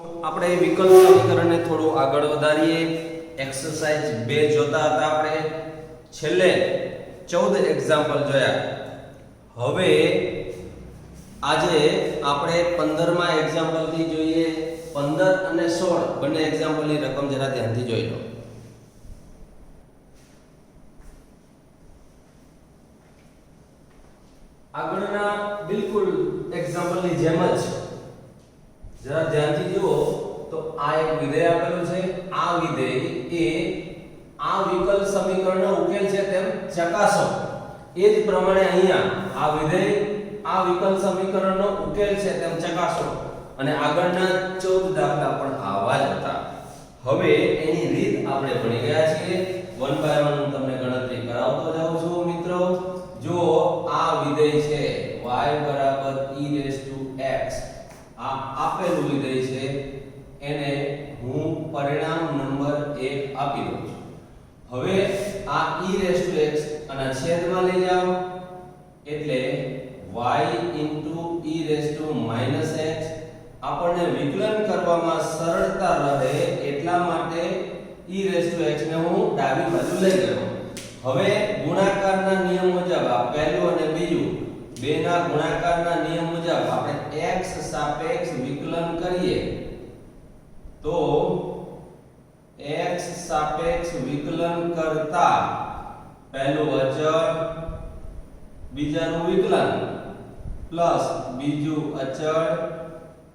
આપણે વિકલ્પ સમીકરણને થોડું આગળ વધારીએ. એક્સરસાઇઝ 2 જોતા હતા આપણે. છેલ્લે 14 એક્ઝામ્પલ જોયા. હવે આજે આપણે 15મા એક્ઝામ્પલથી જોઈએ. 15 અને 16 બંને એક્ઝામ્પલની રકમ જરા ધ્યાનથી જોઈ લો. આગળના બિલકુલ એક્ઝામ્પલની જેમ જ જરા ધ્યાનથી જુઓ તો આ એક વિધેય આપેલું છે. આ વિધેય એ આ વિકલ્પ સમીકરણનો ઉકેલ છે તેમ ચકાસો. એ જ પ્રમાણે અહીંયા આ વિધેય આ વિકલ્પ સમીકરણનો ઉકેલ છે તેમ ચકાસો. અને આગળના 14 દાખલા પણ આવા જ હતા. હવે એની રીત આપણે ભણી ગયા છીએ. વન બાય વન હું તમને ગણતરી કરાવતો જાઉં છું મિત્રો. જો આ વિધેય છે y e⁻x, આ આપેલું વિધેય છે, એને હું પરિણામ નંબર 1 આપી દઉં છું. હવે આ e⁻x અને છેદમાં લઈ જાઓ એટલે y e⁻x. આપણને વિકલન કરવામાં સરળતા રહે એટલા માટે e⁻x ને હું ડાબી બાજુ લઈ ગયો. હવે ગુણાકારના નિયમ મુજબ આ પહેલું અને બીજું બેના ગુણાકારના નિયમ મુજબ આપણે x સાપેક્ષ વિકલન કરીએ તો x સાપેક્ષ વિકલન કરતા પહેલું અચળ, બીજાનું વિકલન પ્લસ બીજું અચળ,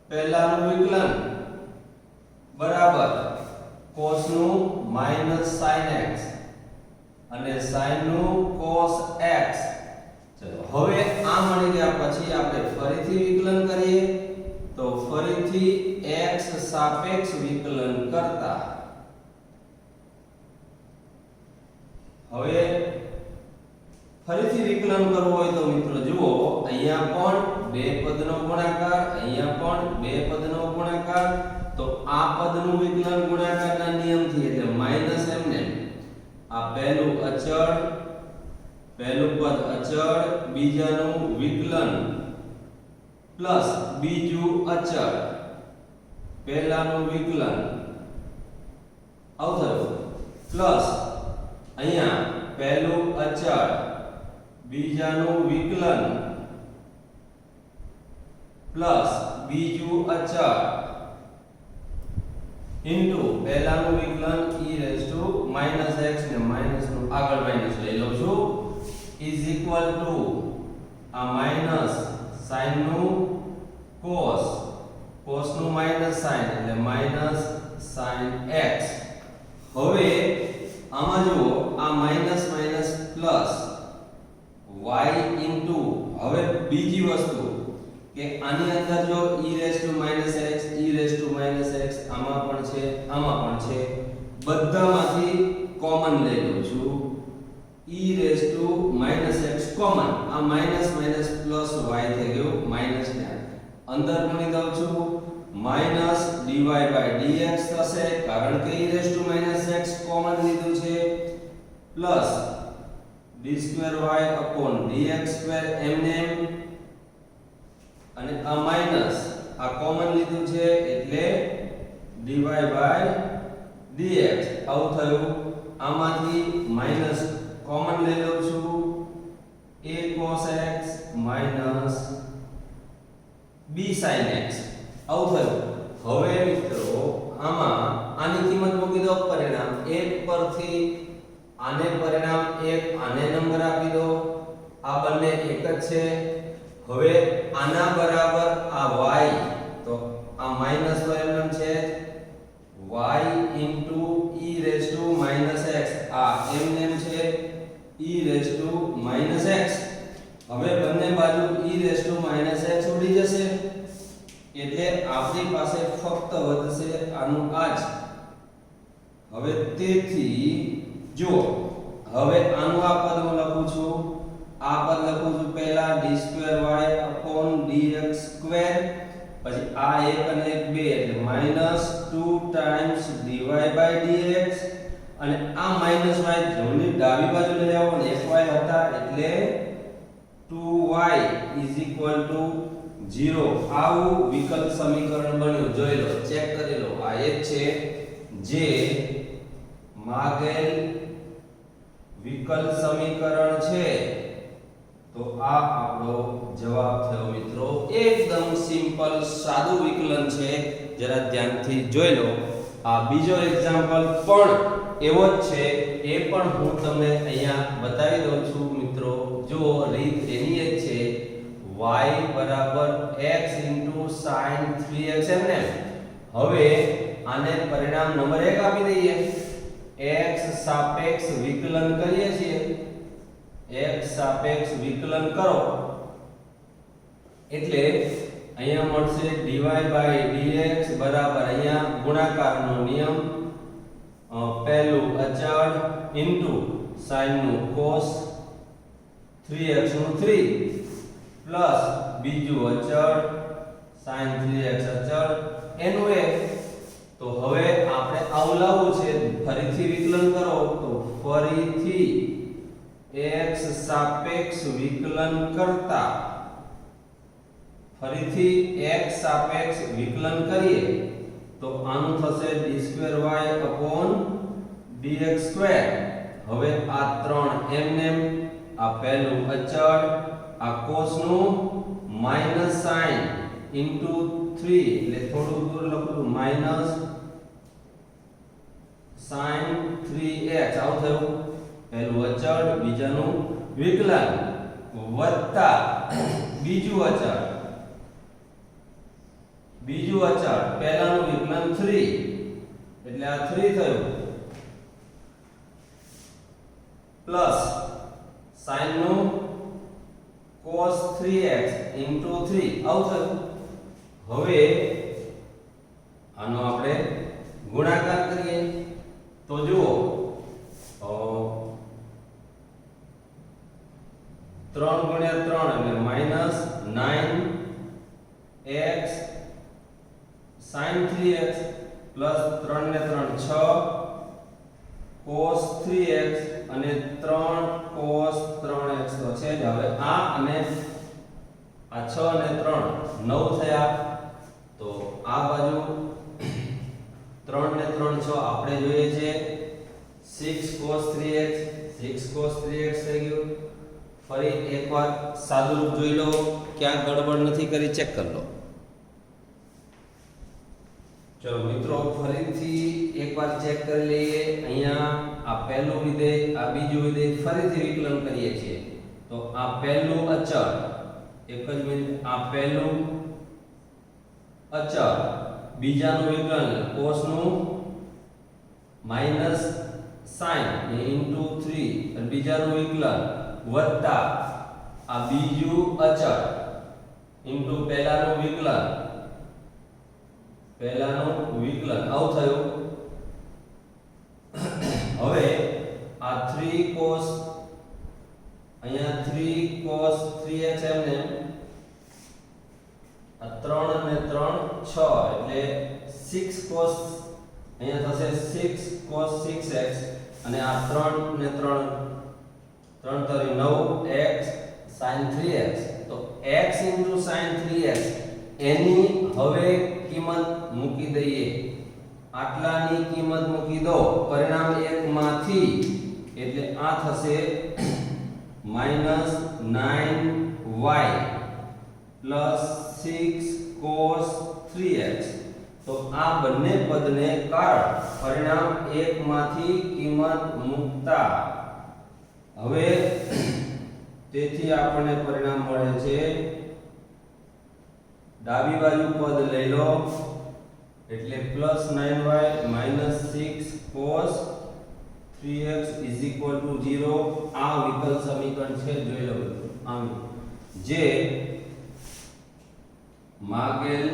પહેલાનું વિકલન બરાબર cos નું માઈનસ sin x અને sin નું cos x. ચલો હવે આ મળી ગયા પછી આપણે ફરીથી વિકલન કરીએ તો ફરીથી x સાપેક્ષ વિકલન કરતા હવે ફરીથી વિકલન કરવું હોય તો મિત્રો જુઓ અહીંયા પણ બે પદનો ગુણાકાર, અહીંયા પણ બે પદનો ગુણાકાર. તો આ પદનું વિકલન ગુણાકારના નિયમથી એટલે માઈનસ એમને આ પહેલું અચળ, પહેલું પદ અચળ, બીજાનું વિકલન પ્લસ બીજું અચળ, પહેલાનું વિકલન આવું થયું પ્લસ અહીંયા પહેલું અચળ, બીજાનું વિકલન પ્લસ બીજું અચળ ઇન્ટુ પહેલાનું વિકલન e⁻x ને માઈનસ નું આગળ માઈનસ લઈ લઉં છું ઇઝ ઇક્વલ ટુ આ માઈનસ sin નું cos, cos નું માઈનસ sin એટલે માઈનસ sin x. હવે આમાં જુઓ આ minus minus plus y into હવે બીજી વસ્તુ કે આની અંદર જો e⁻x e⁻x આમાં પણ છે, આમાં પણ છે, બધામાંથી કોમન લઈ લઉં છું e⁻x કોમન. આ માઈનસ માઈનસ પ્લસ y થઈ ગયું માઈનસ ને અંદર મૂકી દઉં છું માઈનસ dy/dx થશે કારણ કે e⁻x કોમન લીધું છે પ્લસ d2y/dx2 એમને અને આ માઈનસ આ કોમન લીધું છે એટલે dy/dx આવું થયું. આમાંથી માઈનસ કોમન લઈ લઉં છું a cos x minus b sin x આવું થયું. હવે મિત્રો આમાં આની કિંમત મૂકી દો પરિણામ 1 પરથી આને પરિણામ 1 આને નંબર આપી દો. આ બંને એક જ છે. હવે આના બરાબર આ y તો આ માઈનસ નો એમનેમ છે y ઇન્ટુ e⁻x આ એમનેમ છે e⁻x. હવે બંને બાજુ e⁻x ઉડી જશે એટલે આપણી પાસે ફક્ત વધશે આનું આ જ. હવે તેથી જો હવે આનું આ પદ હું લખું છું, આ પદ લખું છું પહેલા d2y/dx2 પછી આ 1 અને 1 2 એટલે -2 ટાઈમ્સ dy/dx અને આ માઈનસ y જમણી ડાબી બાજુ લઈ આવો ને fy હતા એટલે 2y = 0 આવું વિકલ સમીકરણ બન્યું. જોઈ લો, ચેક કરી લો. આ એ જ છે જે માગેલ વિકલ સમીકરણ છે. તો આ આપણો જવાબ થયો મિત્રો. એકદમ સિમ્પલ સાદું વિકલન છે. જરા ધ્યાનથી જોઈ લો. આ બીજો એક્ઝામ્પલ પણ એવો જ છે. એ પણ હું તમને અહીંયા બતાવી દઉં છું મિત્રો. જો રીત એની જ છે. y બરાબર x sin 3x એમને. હવે આને પરિણામ નંબર 1 આપી દઈએ. x સાપેક્ષ વિકલન કરીએ છીએ. x સાપેક્ષ વિકલન કરો એટલે અહીંયા મળશે dy/dx બરાબર અહીંયા ગુણાકારનો નિયમ, પહેલું અચળ ઇન્ટુ sin નું cos 3x નું 3 પ્લસ બીજું અચળ sin 3x અચળ એનું 1. તો હવે આપણે આવું લાવવું છે. ફરીથી વિકલન કરો તો ફરીથી x સાપેક્ષ વિકલન કરતા ફરીથી x સાપેક્ષ વિકલન કરીએ તો આનું થશે d2y/dx2. હવે આ 3 એમનેમ, આ પહેલું અચળ, આ cos નું માઈનસ sin ઇન્ટુ 3 એટલે થોડું દૂર લખું માઈનસ sin 3x આવું થયું. પહેલું અચળ, બીજાનું વિકલન વત્તા બીજું અચળ, પહેલાનું વિકલન 3 એટલે આ 3 થયું પ્લસ sin નું cos 3x into 3 આવું થયું. હવે આનો આપણે ગુણાકાર કરીએ તો જુઓ 3 ગુણ્યા 3 એટલે minus 9x sin 3x plus 3 ને 3 6 cos 3x અને 3 cos 3x તો છે જ. હવે આ અને આ 6 અને 3 9 થયા. તો આ બાજુ 3 ને 3 6 આપણે જોઈએ છે 6 cos 3x થઈ ગયું. ફરી એકવાર સાદું રૂપ જોઈ લો, ક્યાં ગડબડ નથી કરી, ચેક કરી લો. ચલો મિત્રો, ફરીથી એકવાર ચેક કરી લઈએ. અહીંયા આ પહેલું વિધેય, આ બીજું વિધેય ફરીથી વિકલન કરીએ છીએ. તો આ પહેલું અચળ, એક જ મિનિટ, આ પહેલું અચળ, બીજાનું વિકલન cos નું માઈનસ sin ઇન્ટુ 3 અને બીજાનું વિકલન વત્તા આ બીજું અચળ ઇન્ટુ પહેલાનું વિકલન આવું થયું. હવે આ 3 cos અહીંયા 3 cos 3x એમને, આ 3 અને 3 6 એટલે 6 cos અહીંયા થશે 6 cos 6x અને આ 3 ને 3 તરી 9x sin 3x. તો x sin 3x એની હવે કિંમત મૂકી દઈએ. આટલાની કિંમત મૂકી દો પરિણામ 1 માંથી, એટલે આ થશે -9y પ્લસ 6 cos 3x. તો આ બંને પદને કારણ પરિણામ 1 માંથી કિંમત મૂકતા હવે તેથી આપણને પરિણામ મળે છે, ડાબી બાજુ પદ લઈ લો એટલે +9y - 6 cos 3x = 0. આ વિકલ સમીકરણ છે, જોઈ લો આમ જે માગેલ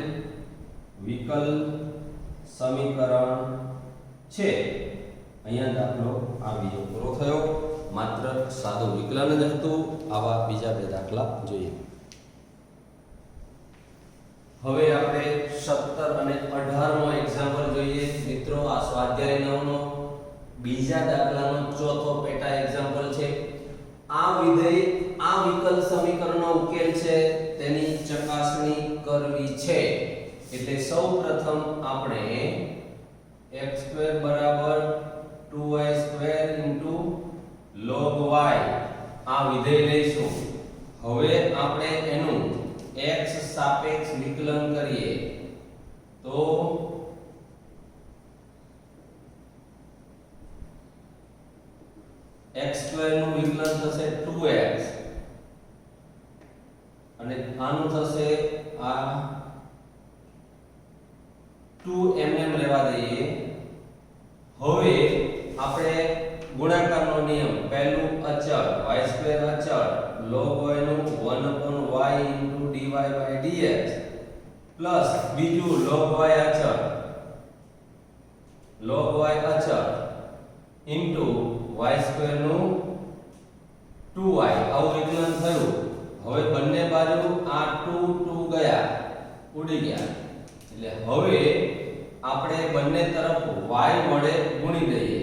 વિકલ સમીકરણ છે. અહીંયા દાખલો આ બીજો પૂરો થયો. માત્ર સાદું વિકલન જ હતું. આવા બીજા બે દાખલા જોઈએ. હવે આપણે 17 અને 18મો એક્ઝામ્પલ જોઈએ. મિત્રો, આ સ્વાધ્યાય 9નો બીજા દાખલાનો ચોથો પેટા એક્ઝામ્પલ છે. આ વિધેય આ વિકલ સમીકરણનો ઉકેલ છે. છે તેની ચકાસણી કરવી છે એટલે સૌપ્રથમ આપણે x² બરાબર 2y² log y આ વિધેય લઈશું. હવે આપણે એનું x સાપેક્ષ વિકલન કરીએ તો x² નું વિકલન થશે 2x અને આનું થશે આ 2 mm લેવા દઈએ. હવે આપણે ગુણાકારનો નિયમ, પહેલું અચળ y² અચળ log y નું 1/y dy by dx plus બીજું log y અચળ ઇન્ટુ y² નું 2y આવું વિકલન થયું. હવે બંને બાજુ આ 2 ગયા, ઉડી ગયા. એટલે હવે આપણે બંને તરફ y વડે ગુણી દઈએ.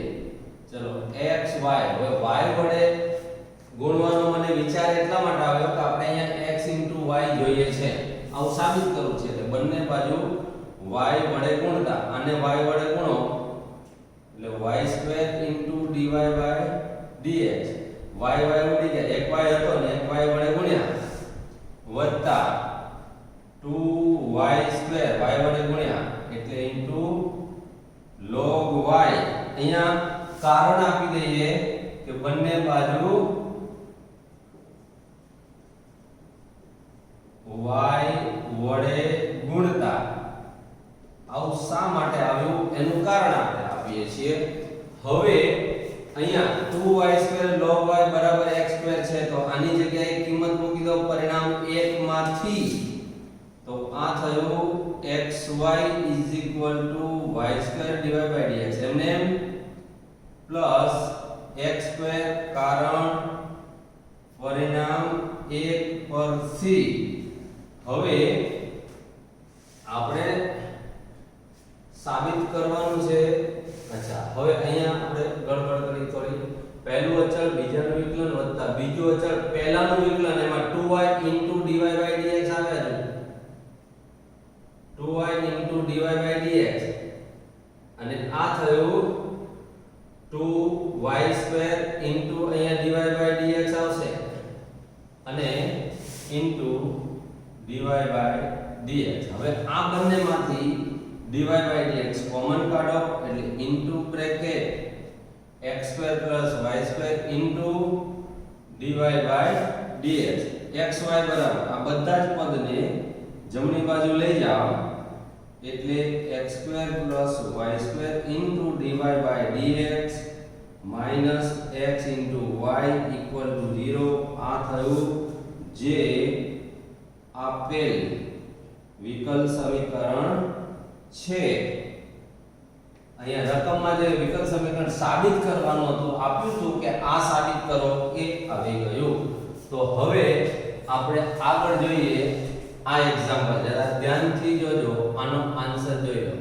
ચલો x y, હવે y વડે ગુણવાનો મને વિચાર એટલા માટે આવ્યો કે આપણે અહીંયા x y જોઈએ છે, આવું સાબિત કરવું છે. એટલે બંને બાજુ y વડે ગુણતા આને y વડે ગુણો એટલે y² dy by dx y ઉડી ગયા, એક y હતો ને એક y વડે ગુણ્યા વત્તા 2y² y વડે ગુણ્યા એટલે ઇન્ટુ log y. અહીંયા કારણ આપી દઈએ કે બંને બાજુ y વડે ગુણતા. આવું શા માટે આવ્યું એનું કારણ આપણે આપીએ છીએ. હવે અહીંયા 2y² log y બરાબર x² છે તો આની જગ્યાએ કિંમત મૂકી દો પરિણામ 1 માંથી. તો આ થયું xy y² dy by dx એમને પ્લસ x² કારણ પરિણામ 1 પરથી. હવે આપણે સાબિત કરવાનું છે. અચ્છા, હવે અહીંયા આપણે ગડબડ કરી થોડી. પહેલું અચળ બીજાનું વિકલન વત્તા બીજું અચળ પહેલાનું વિકલન, એમાં 2y dy by dx આવે છે. 2y dy by dx અને આ થયું 2y² અહીંયા dy by dx આવશે અને dy by dx. હવે આ બંનેમાંથી dy by dx કોમન કાઢો એટલે into bracket x² y² dy by dx. xy બરાબર આ બધા જ પદને જમણી બાજુ લઈ જાઓ એટલે x² y² dy by dx minus x y equal to 0. આ થયું જે આપેલ વિકલ સમીકરણ છે. અહીંયા રકમમાં જે વિકલ સમીકરણ સાબિત કરવાનું હતું આપ્યું હતું કે આ સાબિત કરો, એ આવી ગયું. તો હવે આપણે આગળ જોઈએ આ એક્ઝામ્પલ. જરા ધ્યાનથી જોજો, આનો આન્સર જોઈ લો.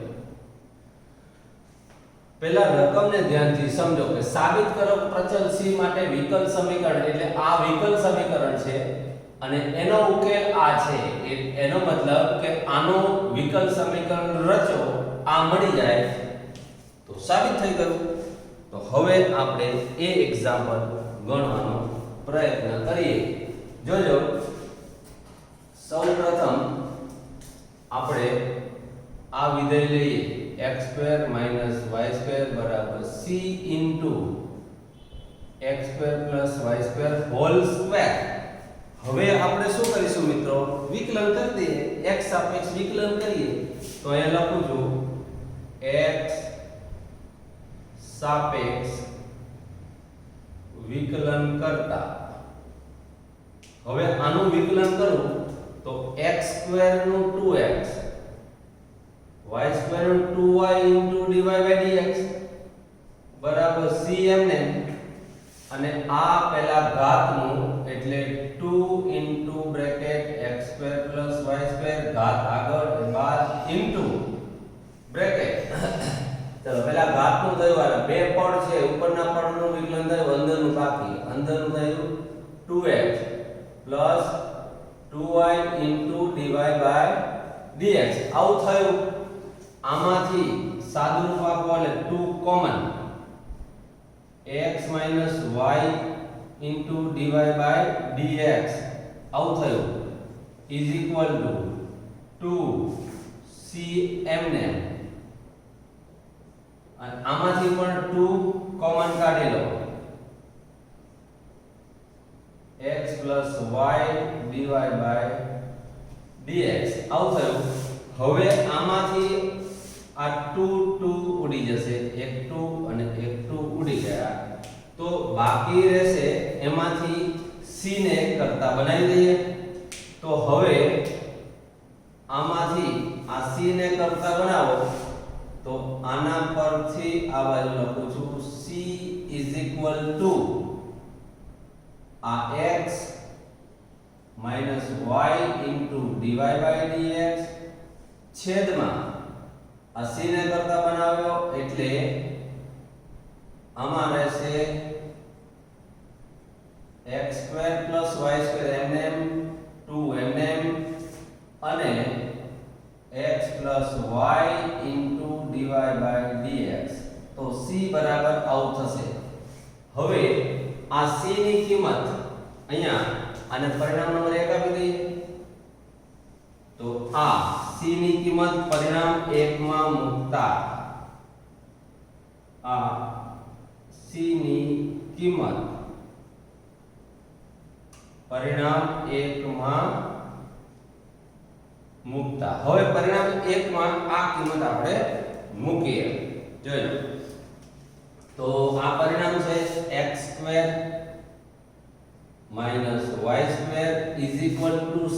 પહેલા રકમને ધ્યાનથી સમજો કે સાબિત કરો પ્રચલ c માટે વિકલ સમીકરણ, એટલે આ વિકલ સમીકરણ છે અને એનો ઉકેલ આ છે. એનો મતલબ કે આનો વિકલ સમીકરણ રચો, આ મળી જાય તો સાબિત થઈ ગયું. તો હવે આપણે એ એક્ઝામ્પલ ગણવાનો પ્રયત્ન કરીએ. જોજો, સૌપ્રથમ આપણે આ વિધેય લઈએ x² y² બરાબર c x² y² whole square. હવે આપણે શું કરીશું મિત્રો, વિકલન કરી દઈએ, x સાપેક્ષ વિકલન કરીએ. તો અહીંયા લખું છું x સાપેક્ષ વિકલન કરતા. હવે આનું વિકલન કરું તો x² નું 2x y² નું 2y dy by dx બરાબર c એમને, અને આ પહેલા ઘાતનું એટલે 2 બ્રેકેટ x² y² ઘાત આગળ બાદ ઇન્ટુ બ્રેકેટ. ચલો પહેલા ઘાતનું થયું, આ બે પદ છે, ઉપરના પડનું વિકલન થયું, અંદરનું બાકી, અંદરનું થયું 2x 2y dy by dx આવું થયું આમાંથી સાદુરૂપ આપો એટલે 2 common x y dy by dx આવું થયું is equal to 2cm ને અને આમાંથી પણ 2 કોમન કાઢી લો x y dy by dx આવું થયું હવે આમાંથી આ 2 ઉડી જશે એક 2 અને એક 2 ઉડી ગયા તો બાકી રહેશે એમાંથી c ને કરતા બનાવી દઈએ તો હવે આમાંથી આ c ને કરતા બનાવો તો આના પરથી આ બાજુ લખું છું c = આ x y dy by dx છેદમાં આ c ને કરતા બનાવ્યો એટલે આમાં રહેશે x² + y² mm 2mm અને x + y dy by dx તો c બરાબર આવું થશે હવે આ c ની કિંમત અહીંયા આને પરિણામ નંબર 1 આપી દઈએ તો આ c ની કિંમત પરિણામ 1 માં મૂકતા આ c ની કિંમત પરિણામ 1 માં મૂકતા હવે પરિણામ 1 માં આ કિંમત આપણે મૂકીએ જોજો તો આ પરિણામ છે x² - y² =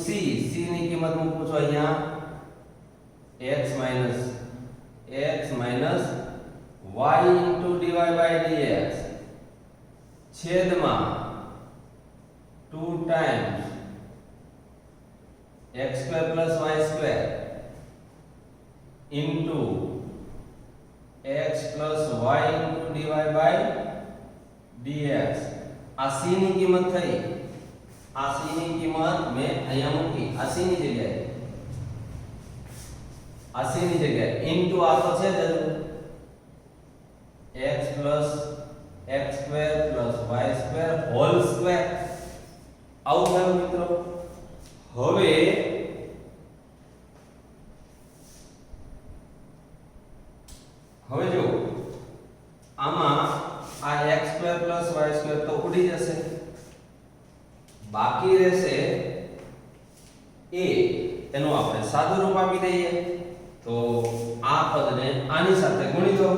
c c ની કિંમત મૂકું છું અહીંયા x y dy by dx છેદમાં 2 times x² + y² into x + y dy by dx આ c ની કિંમત થઈ આ c ની કિંમત મેં અહીંયા મૂકી આ c ની જગ્યાએ into આ તો છે જ x + x² + y² whole square આવું થયું મિત્રો હવે જો આમાં આ x² + y² તો ઉડી જશે બાકી રહેશે a એનું આપણે સાદું રૂપ આપી દઈએ તો આ પદને આની સાથે ગુણી દો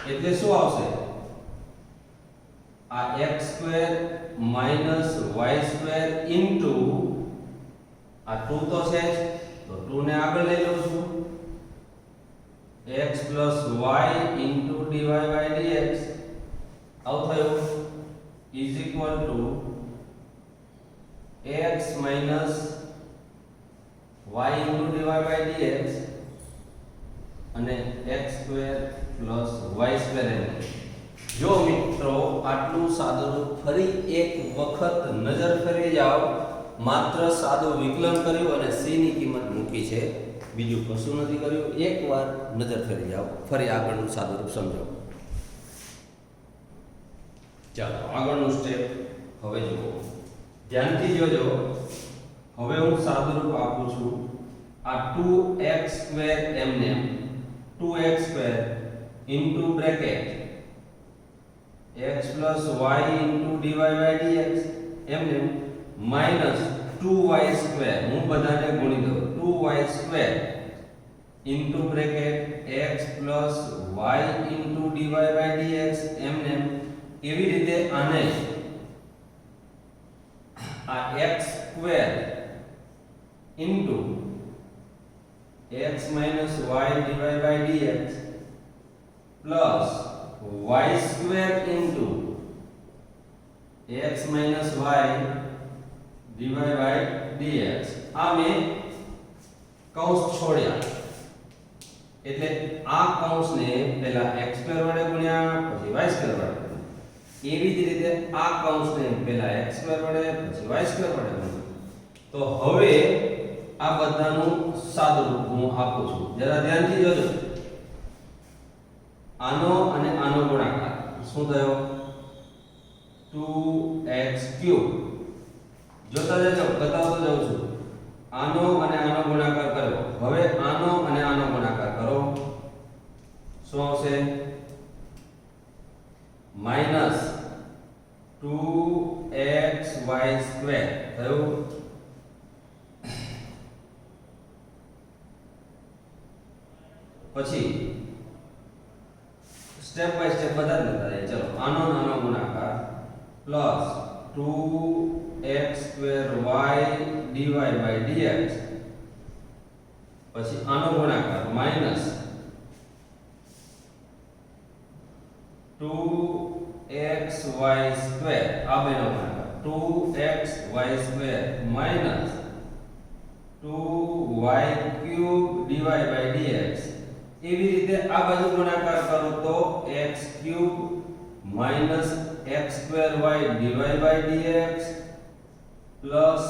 એટલે શું આવશે આ x² - y² into આ 2 તો છે તો 2 ને આગળ લઈ લઉં છું x + y dy by dx આવું થયું is equal to x - y dy by dx અને x² + y² જો મિત્રો આટલું સાદું રૂપ ફરી એક વખત નજર ફેરવી જાઓ માત્ર સાદું વિકલન કર્યું અને c ની કિંમત મૂકી છે બીજું કશું નથી કર્યું એકવાર નજર ફેરવી જાઓ ફરી આગળનું સાદું રૂપ સમજો ચાલો આગળનું સ્ટેપ હવે જુઓ ધ્યાનથી જોજો હવે હું સાદું રૂપ આપું છું આ 2x² એમને 2x² into bracket x + y dy by dx એમને -2y² હું બધાને ગુણી દઉં 2y² into bracket x + y dy by dx એમને એવી રીતે આને આ x² into x - y dy by dx plus y² into x - y dy by dx આ મેં કૌંસ છોડ્યા એટલે આ કૌંસને પહેલા x² વડે ગુણ્યા પછી y² વડે એવી જ રીતે આ કૌંસને પહેલા x² વડે પછી y² વડે ગુણ્યા તો હવે આ બધાનું સાદુરૂપ હું આપું છું, જરા ધ્યાનથી જોજો. આનો અને આનો ગુણાકાર શું થયો? 2x³ જોતા જજો, બતાવતો જાઉં છું. આનો અને આનો ગુણાકાર કર્યો. હવે આનો અને આનો ગુણાકાર કરો. શું આવશે? -2xy² થયું. પછી સ્ટેપ બાય સ્ટેપ બધા જ લેતા જાય. ચલો, આનો અને આનો ગુણાકાર પ્લસ 2x²y dy/dx. પછી આનો ગુણાકાર માઈનસ 2xy², આ બેનો ગુણાકાર 2xy² માઈનસ 2y³ dy/dx. એવી રીતે આ બાજુ ગુણાકાર કરો તો x³ minus x²y dy/dx plus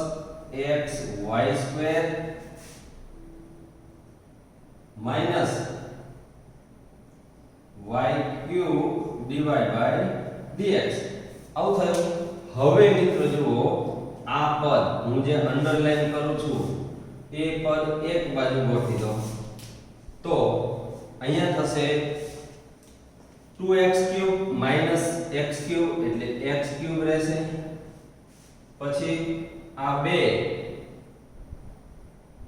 xy² minus y³ dy/dx. આવું થયું. હવે મિત્રો જુઓ, આ પદ હું જે અંડરલાઈન કરું છું એ પદ એક બાજુ ગોઠવી દો તો અહીંયા થશે 2x³ માઈનસ x³ એટલે x³ રહેશે. પછી આ બે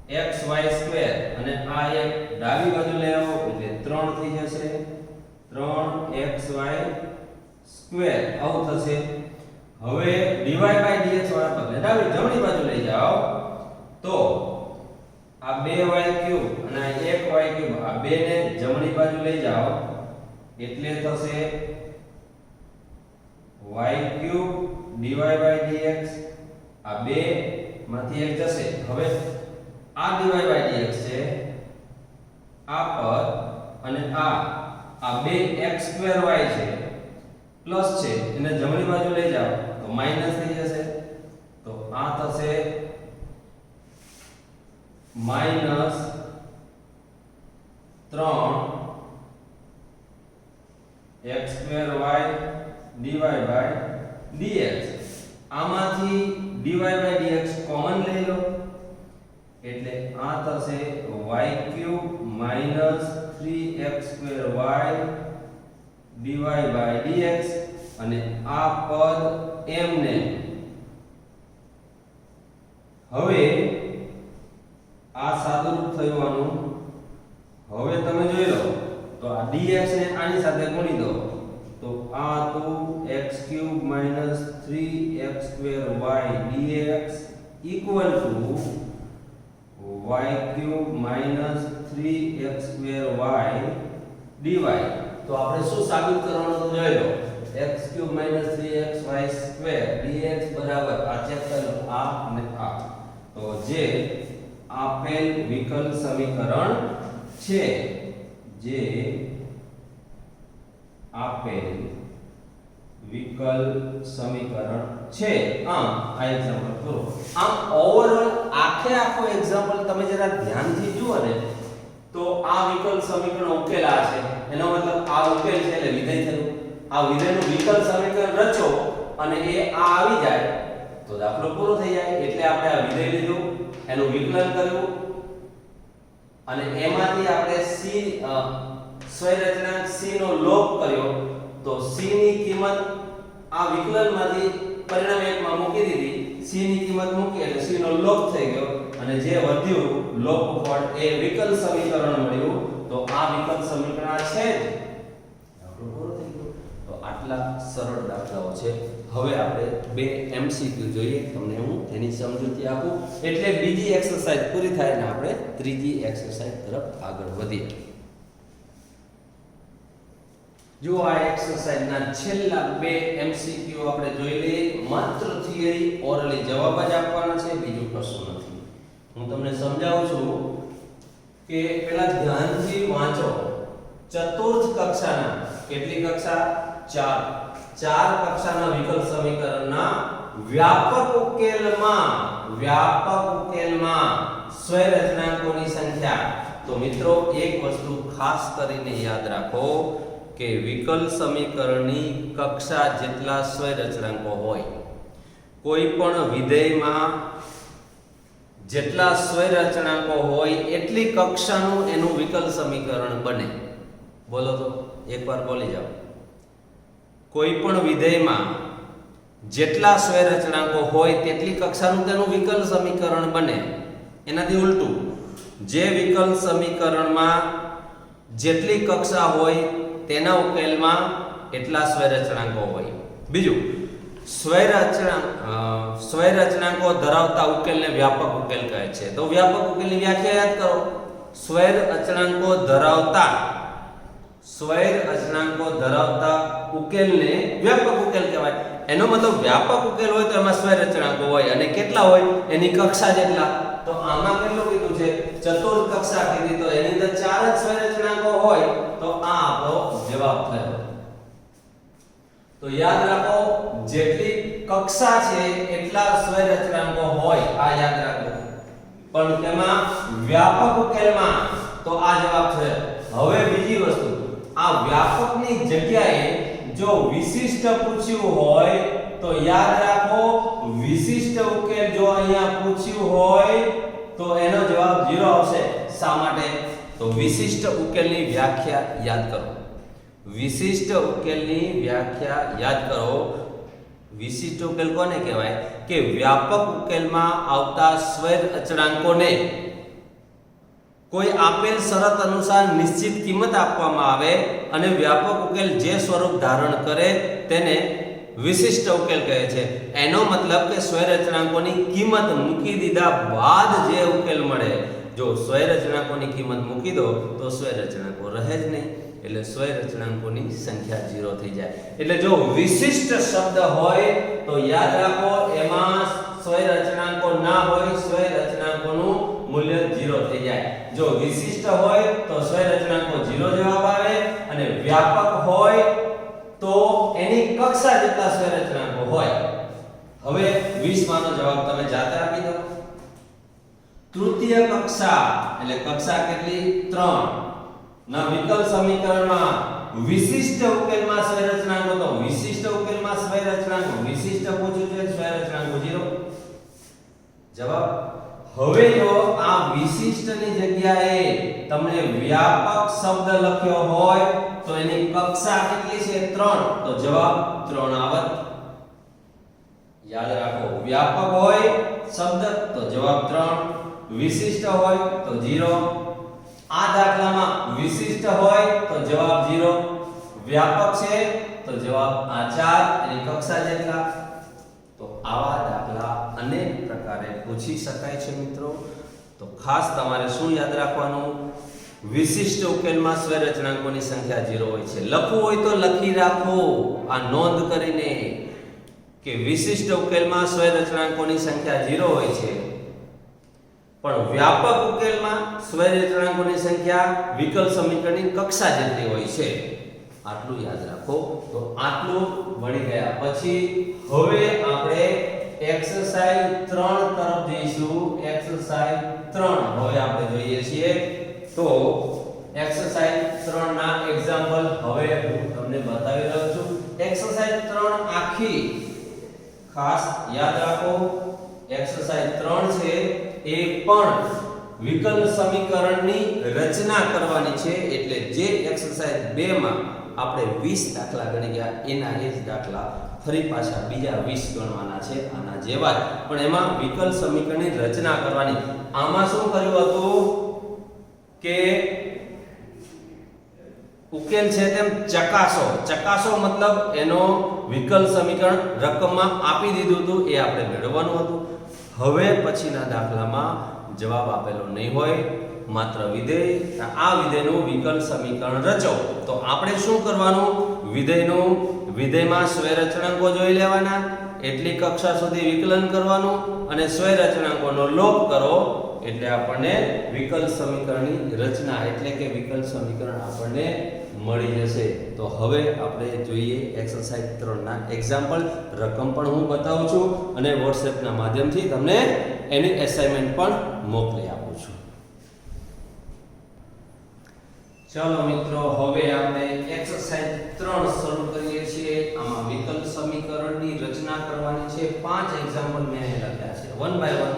xy² અને આ એક ડાબી બાજુ લઈ આવો એટલે 3 થઈ જશે. 3xy². આવું થશે. હવે dy/dx વાળા પદને જમણી બાજુ લઈ જાઓ તો આ 2y³ અને આ 1y³ આ બેને જમણી બાજુ લઈ જાઓ એટલે થશે y³ dy/dx. આ બે માંથી એક જશે. હવે આ dy/dx છે, આ પદ અને આ બે x²y છે પ્લસ છે, એને જમણી બાજુ લઈ જાઓ તો માઈનસ થઈ જશે. તો આ થશે માઈનસ 3x²y dy/dx. આમાંથી dy/dx કોમન લઈ લો એટલે આ થશે y³ માઈનસ 3x²y dy/dx અને આ પદ એમને. હવે આ સાદુરૂપ થયું આનું. હવે તમે જોઈ લો તો આ dx ને આની સાથે ગુણી દો તો આ તો x³ minus 3x²y dx equal to y³ minus 3x²y dy. તો આપણે શું સાબિત કરવાનું તો જોઈ લો. x³ માઈનસ 3xy² dx બરાબર આ ચેક કરો આ અને આ. તો જે આપેલ વિકલ સમીકરણ છે, જે આપેલ વિકલ સમીકરણ છે. આમ આ એક્ઝામ્પલ કરો. આમ ઓવરઓલ આખો એક્ઝામ્પલ તમે જરા ધ્યાનથી જુઓ ને તો આ વિકલ સમીકરણ ઉકેલા છે. એનો મતલબ આ ઉકેલ છે એટલે વિધેય થયું. આ વિધેયનું વિકલ સમીકરણ રચો અને એ આ આવી જાય તો દાખલો પૂરો થઈ જાય. એટલે આપણે આ વિધેય લીધું, એનું વિકલન કર્યું અને એમાંથી આપણે c સ્વયંરચનાંક c નો લોપ કર્યો તો c ની કિંમત આ વિકલનમાંથી પરિણામ એકમાં મૂકી દીધી. c ની કિંમત મૂકી એટલે c નો લોપ થઈ ગયો અને જે વધ્યું લોપફળ એ વિકલ સમીકરણ મળ્યું. તો આ વિકલ સમીકરણ છે જ. દાખલો પૂરો થઈ ગયો. તો આટલા સરળ દાખલાઓ છે. હવે આપણે બે MCQ જોઈએ. તમને હું એની સમજૂતી આપું એટલે બીજી એક્સરસાઇઝ પૂરી થાય અને આપણે ત્રીજી એક્સરસાઇઝ તરફ આગળ વધીએ. જો આ એક્સરસાઇઝના છેલ્લા બે MCQ આપણે જોઈ લઈએ. માત્ર થિયરી ઓરલી જવાબ જ આપવાના છે, બીજું કશું નથી. હું તમને સમજાવું છું કે પહેલા ધ્યાનથી વાંચો. ચતુર્થ કક્ષાના કેટલી કક્ષા? 4 કક્ષાના વિકલ સમીકરણના વ્યાપક ઉકેલમાં વ્યાપક ઉકેલમાં સ્વરચનાંકોની સંખ્યા. તો મિત્રો એક વસ્તુ ખાસ કરીને યાદ રાખો કે વિકલ સમીકરણની કક્ષા જેટલા સ્વરચનાંકો હોય, કોઈ પણ વિધેયમાં જેટલા સ્વરચનાંકો હોય એટલી કક્ષાનું એનું વિકલ સમીકરણ બને. બોલો તો એકવાર બોલી જાઓ. કોઈ પણ વિધેયમાં જેટલા સ્વરચનાંકો હોય તેટલી કક્ષાનું તેનું વિકલ સમીકરણ બને. એનાથી ઉલટું, જે વિકલ સમીકરણમાં જેટલી કક્ષા હોય તેના ઉકેલમાં એટલા સ્વરચનાંકો હોય. બીજું, સ્વરચનાંકો ધરાવતા ઉકેલને વ્યાપક ઉકેલ કહે છે. તો વ્યાપક ઉકેલની વ્યાખ્યા યાદ કરો. સ્વરચનાંકો ધરાવતા ઉકેલને વ્યાપક ઉકેલ કહેવાય. એનો મતલબ વ્યાપક ઉકેલ હોય તો એમાં સ્વરચનાંકો હોય, અને કેટલા હોય? એની કક્ષા જેટલા. તો આમાં કેટલું કીધું છે? ચતુર્થ કક્ષા કીધી, તો એની અંદર 4 જ સ્વરચનાંકો હોય. તો આ આપણો જવાબ થયો. તો યાદ રાખો, જેટલી કક્ષા છે એટલા સ્વરચનાંકો હોય, આ યાદ રાખો. પણ તેમાં વ્યાપક ઉકેલમાં તો આ જવાબ છે. હવે બીજી વસ્તુ, આ વ્યાપકની જગ્યાએ જો વિશિષ્ટ પૂછ્યું હોય તો યાદ રાખો, વિશિષ્ટ ઉકેલ જો અહીંયા પૂછ્યું હોય તો એનો જવાબ 0 આવશે. શા માટે? તો વિશિષ્ટ ઉકેલની વ્યાખ્યા યાદ કરો. વિશિષ્ટ ઉકેલની વ્યાખ્યા યાદ કરો. વિશિષ્ટ ઉકેલ કોને કહેવાય? કે વ્યાપક ઉકેલમાં આવતા સ્વર અચળાંકોને કોઈ આપેલ શરત અનુસાર નિશ્ચિત કિંમત આપવામાં આવે અને વ્યાપક ઉકેલ જે સ્વરૂપ ધારણ કરે તેને વિશિષ્ટ ઉકેલ કહે છે. એનો મતલબ કે સ્વર અચળાંકોની કિંમત મૂકી દીધા બાદ જે ઉકેલ મળે, જો સ્વર અચળાંકોની કિંમત મૂકી દો તો સ્વર અચળાંકો રહે જ નહીં, એટલે સ્વર અચળાંકોની સંખ્યા 0 થઈ જાય. એટલે જો વિશિષ્ટ શબ્દ હોય તો યાદ રાખો, એમાં સ્વર અચળાંકો ના હોય, સ્વર અચળાંકોનું મૂલ્ય 0 થઈ જાય. જો વિશિષ્ટ હોય તો સ્વર અચળાંકો 0 જવાબ આવે, અને વ્યાપક હોય તો એની કક્ષા જેટલા સ્વર અચળાંકો હોય. હવે 20 માનો જવાબ તમે જાતે આપી દો. તૃતીય કક્ષા એટલે કક્ષા કેટલી? 3 ના વિકલ સમીકરણમાં વિશિષ્ટ ઉકેલમાં સ્વર અચળાંકો, તો વિશિષ્ટ ઉકેલમાં સ્વર અચળાંકો વિશિષ્ટ પૂછ્યું છે, સ્વર અચળાંકો 0 જવાબ. હવે જો આ વિશિષ્ટની જગ્યાએ તમને વ્યાપક શબ્દ લખ્યો હોય તો એની કક્ષા કેટલી છે? 3, તો જવાબ 3 આવત. યાદ રાખો, વ્યાપક હોય શબ્દ તો જવાબ 3, વિશિષ્ટ હોય તો 0. આ દાખલામાં વિશિષ્ટ હોય તો જવાબ 0, વ્યાપક છે તો જવાબ આ 4, એની કક્ષા જેટલા. તો આવા દાખલા અનેક પ્રકારે પૂછી શકાય છે મિત્રો. તો ખાસ તમારે શું યાદ રાખવાનું? વિશિષ્ટ ઉકેલમાં સ્વર અચળાંકોની સંખ્યા 0 હોય છે. લખવું હોય તો લખી રાખો, આ નોંધ કરીને, કે વિશિષ્ટ ઉકેલમાં સ્વર અચળાંકોની સંખ્યા 0 હોય છે, પણ વ્યાપક ઉકેલમાં સ્વર અચળાંકોની સંખ્યા વિકલ સમીકરણની કક્ષા જેટલી હોય છે. આટલું યાદ રાખો. તો આટલું ભણી ગયા પછી હવે આપણે એક્સરસાઇઝ 3 તરફ જઈશું. એક્સરસાઇઝ 3 હવે આપણે જોઈએ છીએ. તો એક્સરસાઇઝ 3 ના એક્ઝામ્પલ હવે હું તમને બતાવી રહ્યો છું. એક્સરસાઇઝ 3 આખી ખાસ યાદ રાખો. એક્સરસાઇઝ 3 છે એ પણ વિકલ સમીકરણની રચના કરવાની છે. એટલે જે એક્સરસાઇઝ 2 માં આપણે 20 દાખલા ગણી ગયા એના એ જ દાખલા ફરી પાછા બીજા 20 ગણવાના છે, આના જેવા જ, પણ એમાં વિકલ સમીકરણની રચના કરવાની. આમાં શું કર્યું હતું કે ઉકેલ છે તેમ ચકાસો મતલબ એનો વિકલ સમીકરણ રકમમાં આપી દીધું હતું, એ આપણે મેળવવાનું હતું. હવે પછીના દાખલામાં જવાબ આપેલો નહીં હોય, માત્ર વિધેય. આ વિધેયનું વિકલ સમીકરણ રચો. તો આપણે શું કરવાનું? વિધેયમાં સ્વર અચળાંકો જોઈ લેવાના, એટલી કક્ષા સુધી વિકલન કરવાનું, અને સ્વર અચળાંકોનો લોપ કરો એટલે આપણને વિકલ સમીકરણની રચના એટલે કે વિકલ સમીકરણ આપણને મળી જશે. તો હવે આપણે જોઈએ એક્સરસાઇઝ 3 ના એક્ઝામ્પલ. રકમ પણ હું બતાવું છું અને WhatsApp ના માધ્યમથી તમને એની એસાઇનમેન્ટ પણ મોકલી આપું છું. ચાલો મિત્રો, હવે આપણે એક્સરસાઇઝ 3 શરૂ કરીએ છીએ. આમાં વિકલ સમીકરણની રચના કરવાની છે. 5 એક્ઝામ્પલ મેં લખ્યા છે. વન બાય વન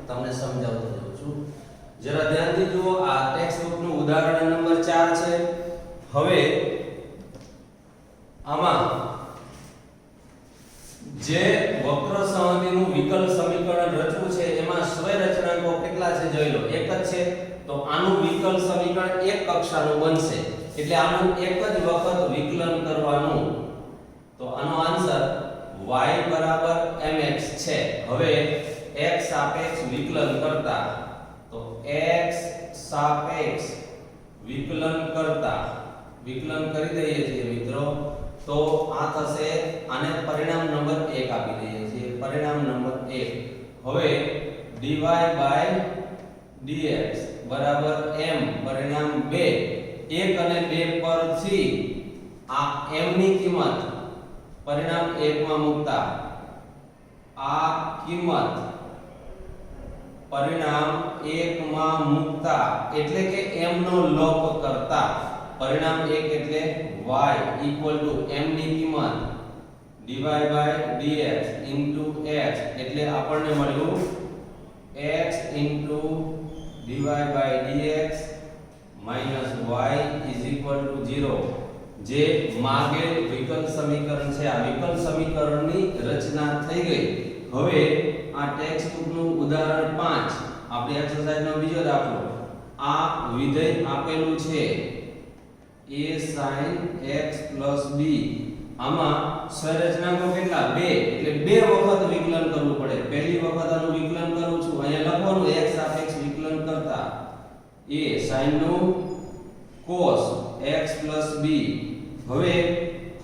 તમને સમજાવતો જાઉં છું. જરા ધ્યાનથી જુઓ. આ ટેક્સ્ટ બુકનું ઉદાહરણ નંબર 4 છે. હવે આમાં જે વક્ર સંહતિનું વિકલ સમીકરણ રચવું છે એમાં સ્વય રચનાંકો કેટલા છે જોઈ લો. એક જ છે. તો આનું વિકલ સમીકરણ એક કક્ષાનું બનશે, એટલે આનું એક જ વખત વિકલન કરવાનું. તો આનો આન્સર y mx છે. હવે x સાપેક્ષ વિકલન કરતા, તો x સાપેક્ષ વિકલન કરતા વિકલન કરી દઈએ છીએ મિત્રો. તો આ થશે, આને પરિણામ નંબર 1 આપી દઈએ છીએ. પરિણામ નંબર 1. હવે dy dx બરાબર m પરિણામ 2. 1 અને 2 પરથી આ m ની કિંમત પરિણામ 1 માં મૂકતા આ કિંમત પરિણામ 1 માં મૂકતા, એટલે કે m નો લોપ કરતા પરિણામ 1 એટલે y equal to m ની કિંમત dy dx into x, એટલે આપણને મળ્યું x into dy dx minus y is equal to 0. જે માગેલ વિકલ સમીકરણ છે, આ વિકલ સમીકરણની રચના થઈ ગઈ. હવે આ ટેક્સ્ટ બુકનું ઉદાહરણ 5, આપણી એક્સરસાઇઝનો બીજો દાખલો. આ વિધેય આપેલું છે a sin x b. આમાં સંરચનાંકો કેટલા? 2, એટલે 2 વખત વિકલન કરવું પડે. પહેલી વખત આનું વિકલન કરું છું, અહીંયા લખવાનું x સાપેક્ષ વિકલન કરતા a sin નું cos x b. હવે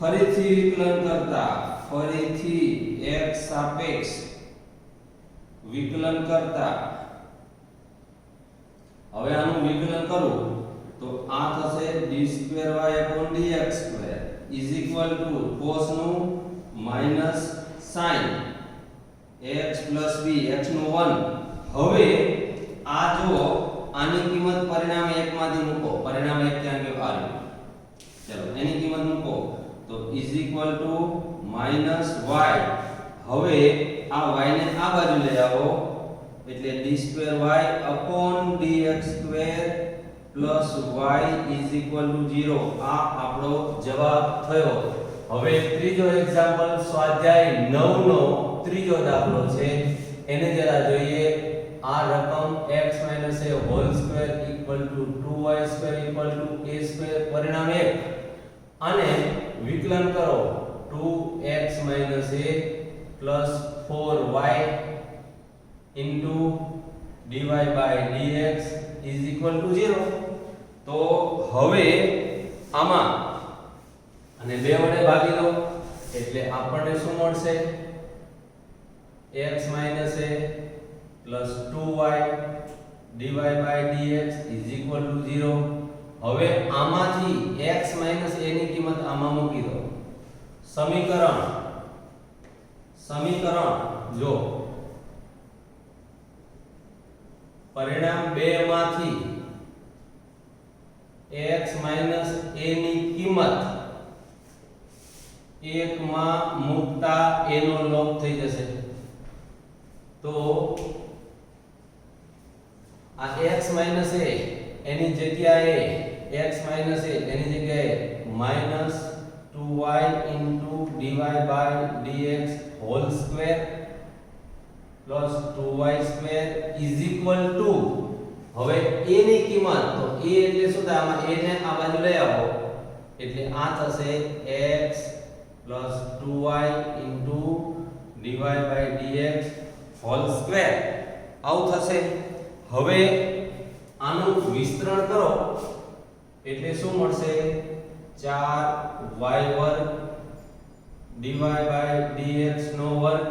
ફરીથી વિકલન કરતા ફરીથી x સાપેક્ષ વિકલન કરતા, હવે આનું વિકલન કરું તો આ થશે d2y/dx2 is equal to cos નું minus sin x b, x નું 1. હવે આ જો આની કિંમત પરિણામ 1 માંથી મૂકો. પરિણામ 1 ક્યાં ગયો? આવ્યું. ચલો એની કિંમત મૂકો તો is equal to minus y. હવે આ y ને આ બાજુ લઈ આવો, એટલે d2y/dx2 plus y is equal to 0. આ આપણો જવાબ થયો. હવે ત્રીજો એક્ઝામ્પલ સ્વાધ્યાય 9 નો ત્રીજો દાખલો છે. એને જરા જોઈએ. આ રકમ x - a whole square equal to 2y square equal to a square પરિણામ 1. આને વિકલન કરો 2x - a plus 4y into dy by dx is equal to 0. તો હવે આમાં અને 2 વડે ભાગી દો, એટલે આપણને શું મળશે? x - a plus 2y dy by dx is equal to 0. હવે આમાંથી x - a ની કિંમત આમાં મૂકી દો. સમીકરણ જો પરિણામ 2 માંથી x - a ની કિંમત 1 માં મૂકતા a નો લોપ થઈ જશે. તો આ x - a એની જગ્યાએ minus 2y into dy by dx whole square plus 2y square is equal to, હવે a ની કિંમત, તો a એટલે શું થાય? આમાં a ને આ બાજુ લઈ આવો, એટલે આ થશે x plus 2y into dy by dx whole square. આવું થશે. હવે આનું વિસ્તરણ કરો એટલે શું મળશે? 4y વર્ગ dy by dx નો વર્ગ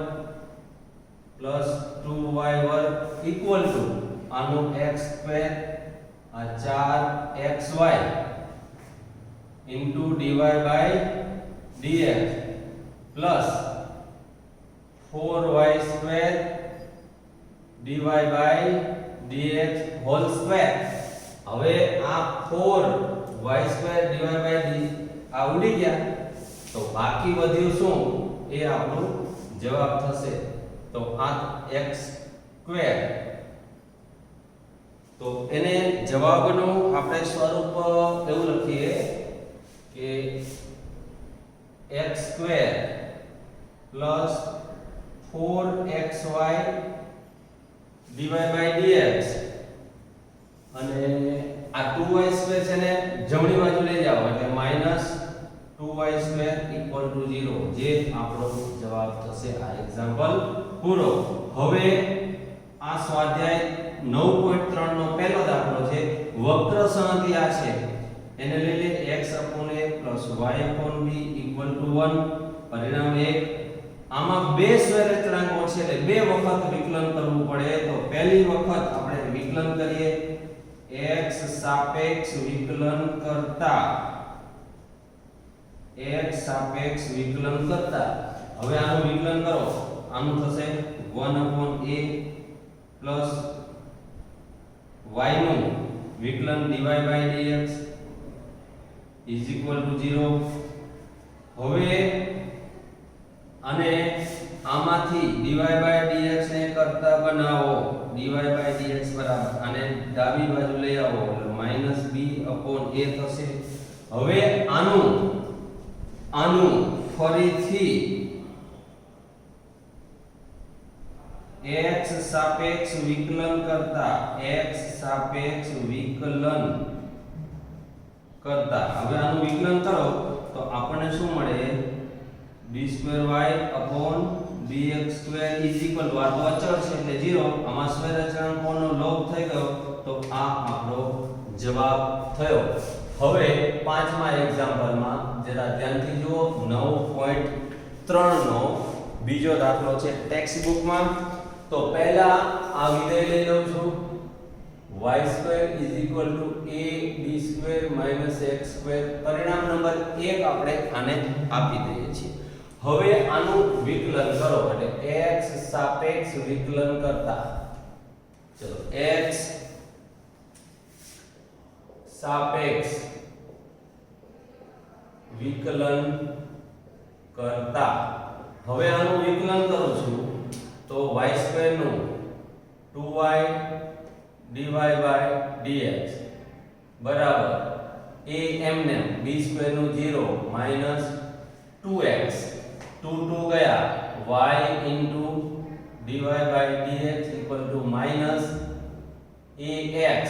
plus 2y વર્ગ equal to આનું x સ્ક્વેર, આ 4xy into dy by dx plus 4y square dy by dx whole square. હવે આ 4y² dy by d આ ઉડી ગયા, તો બાકી વધ્યું શું એ આપણો જવાબ થશે. તો આ x². તો એને જવાબનું આપણે સ્વરૂપ એવું લખીએ કે x² + 4xy dy by dx અને આ 2y² છે ને જમણી બાજુ લઈ જાઓ એટલે -2y² = 0, જે આપણો જવાબ થશે. આ એક્ઝામ્પલ પૂરો. હવે આ સ્વાધ્યાય 9.3 નો પહેલો દાખલો છે. વક્ર સંહતિ આ છે એને લઈ લે x/a + y/b = 1. પરિણામ 1. આમાં બે સ્વૈરચનાંકો છે એટલે બે વખત વિકલન કરવું પડે. તો પહેલી વખત આપણે વિકલન કરીએ x સાપેક્ષ વિકલન કરતા હવે આનું વિકલન કરો, આનું થશે 1/a plus y નું વિકલન dy by dx is equal to 0. હવે અને આમાંથી dy by dx ને કરતા બનાવો, dy by dx બરાબર અને ડાબી બાજુ લઈ આવો એટલે -b/a થશે. હવે આનું ફરીથી x સાપેક્ષ વિકલન કરતા હવે આનું વિકલન કરો તો આપણને શું મળે? d2y/dx² = આ તો અચળ છે એટલે 0. આમાં સ્વૈરચનાંકોનો લોપ થઈ ગયો તો આ આપણો જવાબ થયો. હવે પાંચમા એક્ઝામ્પલમાં જરા ધ્યાનથી જુઓ. 9.3 નો બીજો દાખલો છે ટેક્સ્ટ બુકમાં. તો પહેલા આ વિધેય લઈ લઉં છું y² = ab² - x². પરિણામ નંબર 1 આપણે આને આપી દઈએ છીએ. હવે આનું વિકલન કરો એટલે x સાપેક્ષ વિકલન કરતા, ચલો x સાપેક્ષ વિકલન કરતા હવે આનું વિકલન કરું છું તો y² નું 2y dy by dx બરાબર a એમને b² નું 0 -2x 2 ગયા y dy by dx = -ax.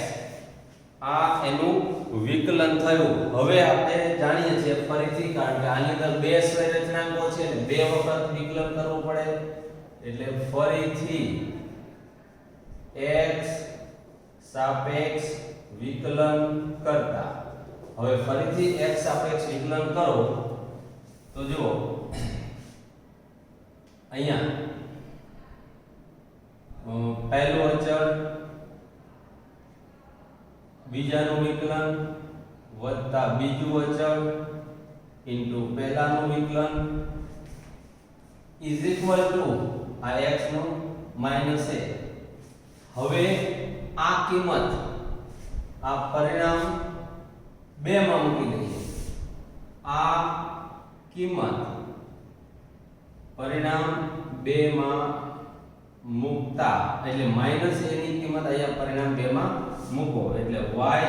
આ એનું વિકલન થયું. હવે આપણે જાણીએ છીએ ફરીથી, કારણ કે આની અંદર બે સ્વૈરચનાંકો છે એટલે બે વખત વિકલન કરવું પડે એટલે ફરીથી x સાપેક્ષ વિકલન કરતા. હવે ફરીથી x સાપેક્ષ વિકલન કરો તો જુઓ અહીંયા પહેલું અચળ બીજાનું વિકલન વત્તા બીજું અચળ ઇન્ટુ પહેલાનું વિકલન ઇઝ ઇક્વલ ટુ આ x નું માઈનસ a. હવે આ કિંમત આ પરિણામ 2 માં મૂકી દઈએ. આ કિંમત પરિણામ 2 માં મૂકતા એટલે માઈનસ a ની કિંમત અહીંયા પરિણામ 2 માં મૂકો એટલે y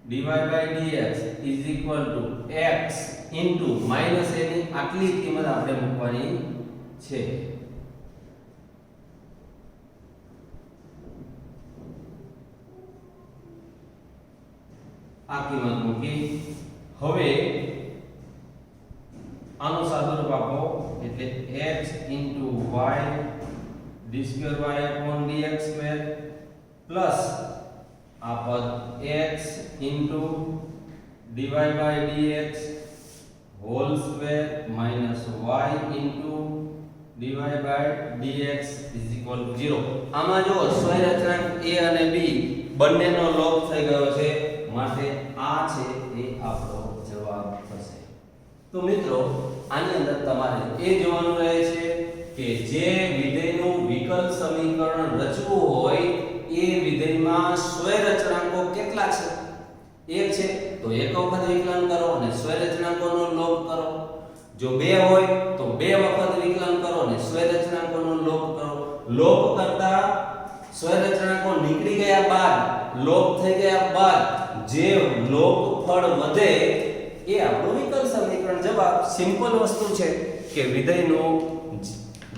dy by dx is equal to x into minus a ની આટલી કિંમત આપણે મૂકવાની છે. આ કિંમત મૂકી. હવે આનું સાદુરૂપ આપો એટલે x into y d2y/dx² plus આ પદ x into dy by dx whole square minus y into dy by dx is equal to 0. આમાં જો સ્વૈરચનાંક a અને b બંનેનો લોપ થઈ ગયો છે માટે આ છે એ આપણો જવાબ થશે. તો મિત્રો આની અંદર તમારે એ જોવાનું રહે છે કે જે વિધેયનું વિકલ સમીકરણ રચવું હોય એ વિધેયમાં સ્વયરચનાંકો કેટલા છે? એક છે તો એક વખત વિકલન કરો અને સ્વયરચનાંકોનો લોપ કરો. જો બે હોય તો બે વખત વિકલન કરો અને સ્વયરચનાંકોનો લોપ કરો. લોપ કરતા સ્વયરચનાંકો નીકળી ગયા બાદ, લોપ થઈ ગયા બાદ જે લોપ ફળ વધે એ આપણું વિકલ સમીકરણ. જવાબ સિમ્પલ વસ્તુ છે કે વિધેયનું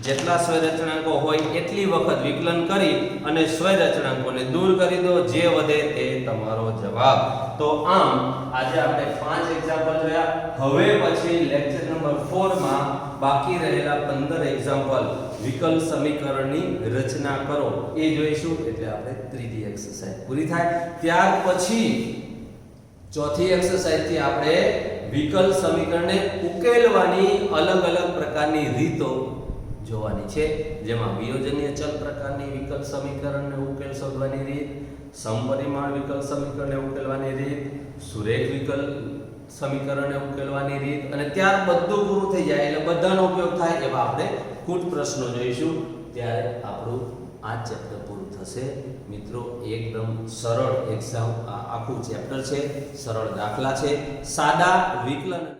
જેટલા સ્વયરચનાંકો હોય એટલી વખત વિકલન કરી અને સ્વયરચનાંકોને દૂર કરી દો, જે વધે તે તમારો જવાબ. તો આમ આજે આપણે 5 એક્ઝામ્પલ જોયા. હવે પછી લેક્ચર નંબર 4 માં બાકી રહેલા 15 એક્ઝામ્પલ વિકલ સમીકરણની રચના કરો એ જોઈશું. એટલે આપણે ત્રીજી એક્સરસાઇઝ પૂરી થાય. ત્યાર પછી ચોથી એક્સરસાઇઝ થી આપણે વિકલ સમીકરણને ઉકેલવાની અલગ અલગ પ્રકારની રીતો જોવાની છે, જેમાં વિયોજનીય ચલ પ્રકારની વિકલ સમીકરણને ઉકેલ શોધવાની રીત, સમપરિમાણ વિકલ સમીકરણને ઉકેલવાની રીત, સુરેખ વિકલ સમીકરણને ઉકેલવાની રીત, અને ત્યાર બધું પૂરું થઈ જાય એટલે બધાનો ઉપયોગ થાય એવા આપણે કુટ પ્રશ્નો જોઈશું. ત્યારે આપણું આ ચેપ્ટર પૂરું થશે. મિત્રો એકદમ સરળ એક્ઝામ આખું ચેપ્ટર છે, સરળ દાખલા છે, સાદા વિકલન